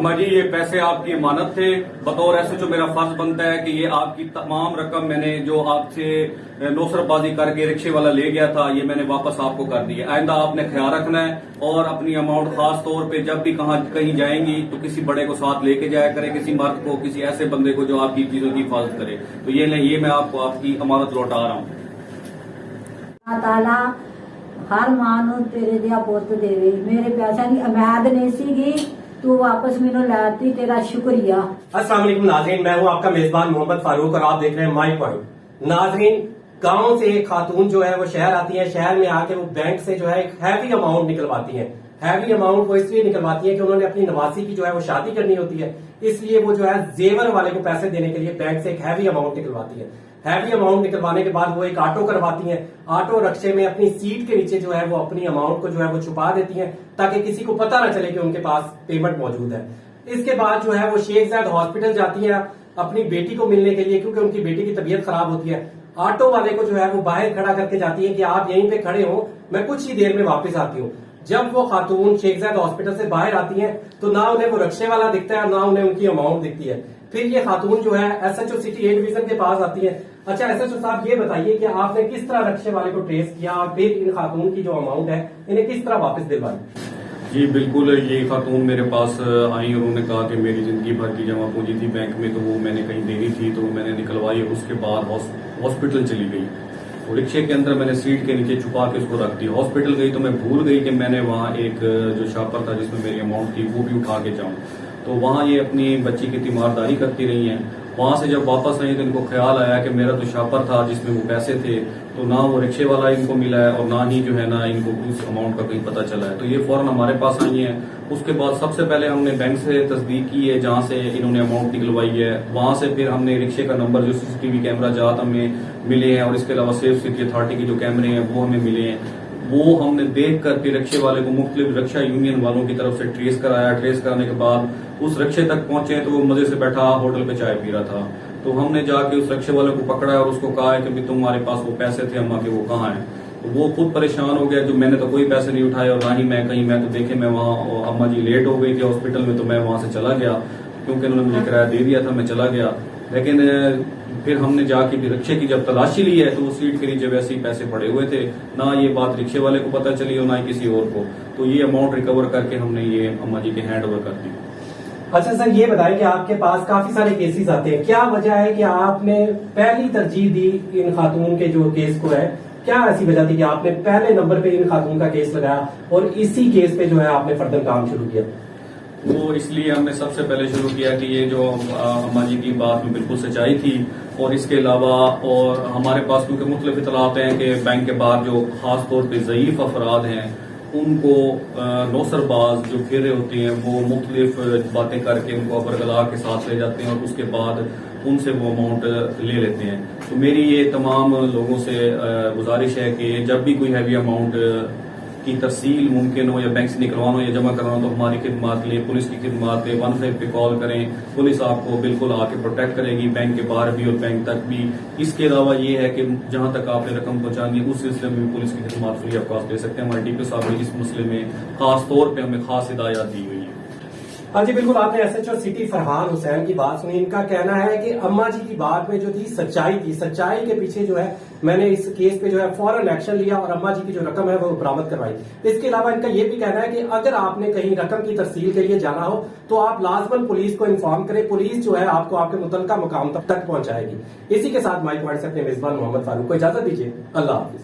अम्मा जी, ये पैसे आपकी अमानत थे। बतौर एसएचओ मेरा फर्ज बनता है कि ये आपकी तमाम रकम मैंने जो आपसे नौसरबाजी करके रिक्शे वाला ले गया था, ये मैंने वापस आपको कर दी है। आइंदा आपने ख्याल रखना है और अपनी अमाउंट खास तौर पे जब भी कहीं जाएंगी तो किसी बड़े को साथ लेके जाया करें, किसी मर्द को, किसी ऐसे बंदे को जो आपकी चीजों की हिफाजत करे। तो ये मैं आपको आपकी अमानत लौटा रहा हूँ। ताला हर मां नूं तेरे जिहा पुत्त देवे। मेरे पैसा की उम्मीद नहीं सीगी, तू वापस मैनू लाती, तेरा शुक्रिया। अस्सलाम वालेकुम नाज़रीन, मैं हूं आपका मेजबान मोहम्मद फारूक और आप देख रहे हैं माई पॉइंट। नाज़रीन, गांव से एक खातून जो है वो शहर आती है। शहर में आके वो बैंक से जो है एक हैवी अमाउंट निकलवाती है। हैवी अमाउंट वो इसलिए निकलवाती है कि उन्होंने अपनी नवासी की जो है वो शादी करनी होती है, इसलिए वो जो है जेवर वाले को पैसे देने के लिए बैंक से एक हैवी अमाउंट निकलवाती है। हैवी अमाउंट निकलवाने के बाद वो एक ऑटो करवाती हैं। ऑटो रक्शे में अपनी सीट के नीचे जो है वो अपनी अमाउंट को जो है वो छुपा देती हैं ताकि किसी को पता ना चले कि उनके पास पेमेंट मौजूद है। इसके बाद जो है वो शेख ज़ायद हॉस्पिटल जाती है अपनी बेटी को मिलने के लिए, क्योंकि उनकी बेटी की तबीयत खराब होती है। ऑटो वाले को जो है वो बाहर खड़ा करके जाती है कि आप यहीं पे खड़े हो, मैं कुछ ही देर में वापस आती हूँ। जब वो खातून शेख ज़ायद हॉस्पिटल से बाहर आती है तो ना उन्हें वो रक्शे वाला दिखता है, ना उन्हें उनकी अमाउंट दिखती है। फिर ये खातून जो है एसएचओ सिटी ए डिवीजन के पास आती है। अच्छा एसएचओ साहब, ये बताइए कि आपने किस तरह रक्शे वाले को ट्रेस किया और फिर इन खातून की जो अमाउंट है इन्हें किस तरह वापस दिलवाई? जी बिल्कुल, ये खातून मेरे पास आई और उन्होंने कहा कि मेरी जिंदगी भर की जमा पूंजी थी बैंक में, तो वो मैंने कहीं देनी थी, तो मैंने निकलवाई। उसके बाद हॉस्पिटल चली गई और रिक्शे के अंदर मैंने सीट के नीचे छुपा के उसको रख दी। हॉस्पिटल गई तो मैं भूल गई कि मैंने वहाँ एक जो शॉपर था जिसमें मेरी अमाउंट थी वो भी उठा के जाऊं। तो वहाँ ये अपनी बच्ची की तीमारदारी करती रही हैं। वहां से जब वापस आई तो इनको ख्याल आया कि मेरा तो शॉपर था जिसमें वो पैसे थे, तो ना वो रिक्शे वाला इनको मिला है और ना ही जो है ना इनको उस अमाउंट का कहीं पता चला है। तो ये फौरन हमारे पास आई हैं। उसके बाद सबसे पहले हमने बैंक से तस्दीक की है जहां से इन्होंने अमाउंट निकलवाई है। वहां से फिर हमने रिक्शे का नंबर जो सीसीटीवी कैमरा जात हमें मिले हैं और इसके अलावा सेफ सिटी अथॉरिटी के जो कैमरे हैं वो हमें मिले हैं। वो हमने देख कर फिर रिक्शे वाले को मुख्तलिफ रक्षा यूनियन वालों की तरफ से ट्रेस कराया। ट्रेस कराने के बाद उस रिक्शे तक पहुंचे तो वो मजे से बैठा होटल पे चाय पी रहा था। तो हमने जाके उस रिक्शे वाले को पकड़ा और उसको कहा है कि भी तुम्हारे पास वो पैसे थे अम्मा के, वो कहाँ हैं? तो वो खुद परेशान हो गया, जो मैंने तो कोई पैसे नहीं उठाए और ना ही मैं कहीं, मैं तो देखे मैं वहाँ, अम्मा जी लेट हो गई थी हॉस्पिटल में, तो मैं वहां से चला गया क्योंकि उन्होंने मुझे किराया दे दिया था, मैं चला गया। लेकिन फिर हमने जाके भी रिक्शे की जब तलाशी ली है तो वो सीट के नीचे वैसे ही पैसे पड़े हुए थे। ना ये बात रिक्शे वाले को पता चली और ना ही किसी और को। तो ये अमाउंट रिकवर करके हमने ये अम्मा जी के हैंड ओवर कर दी। अच्छा सर, ये बताएं कि आपके पास काफी सारे केसेस आते हैं, क्या वजह है कि आपने पहली तरजीह दी इन खातून के जो केस को है? क्या ऐसी वजह थी कि आपने पहले नंबर पे इन खातून का केस लगाया और इसी केस पे जो है आपने फर्दर काम शुरू किया? वो इसलिए हमने सबसे पहले शुरू किया कि ये जो अम्मा जी की बात में बिल्कुल सच्चाई थी, और इसके अलावा और हमारे पास क्योंकि मुख्तलिफ इतलात हैं कि बैंक के बाहर जो खास तौर पे ज़ईफ अफराद हैं उनको नौसरबाज जो फिर होते हैं वो मुख्तलिफ बातें करके उनको अबरगला के साथ ले जाते हैं और उसके बाद उनसे वो अमाउंट ले लेते हैं। तो मेरी ये तमाम लोगों से गुजारिश है कि जब भी कोई हैवी अमाउंट की तरसील मुमकिन हो या बैंक से निकलवाना हो या जमा करवाना हो तो हमारी खिदमात लें, पुलिस की खिदमात लें, 15 पे कॉल करें। पुलिस आपको बिल्कुल आके प्रोटेक्ट करेगी, बैंक के बाहर भी और बैंक तक भी। इसके अलावा ये है कि जहां तक आपने रकम पहुंचानी है उस सिलसिले में भी पुलिस की खिदमात फ्री ऑफ कॉस्ट दे सकते हैं। हमारे डीपीओ साहब ने इस मसले में खास तौर पर हमें खास हिदायत दी हुई है। हाँ जी बिल्कुल, आपने एसएचओ सिटी फरहान हुसैन की बात सुनी। इनका कहना है कि अम्मा जी की बात में जो थी सच्चाई थी, सच्चाई के पीछे जो है मैंने इस केस पे जो है फौरन एक्शन लिया और अम्मा जी की जो रकम है वो बरामद करवाई। इसके अलावा इनका ये भी कहना है कि अगर आपने कहीं रकम की तरसील के लिए जाना हो तो आप लाजमन पुलिस को इन्फॉर्म करें, पुलिस जो है आपको आपके मुतल्लिका मुकाम तक पहुंचाएगी। इसी के साथ माई पॉइंट से अपने मेजबान मोहम्मद फारूक को इजाजत दीजिए। अल्लाह हाफिज।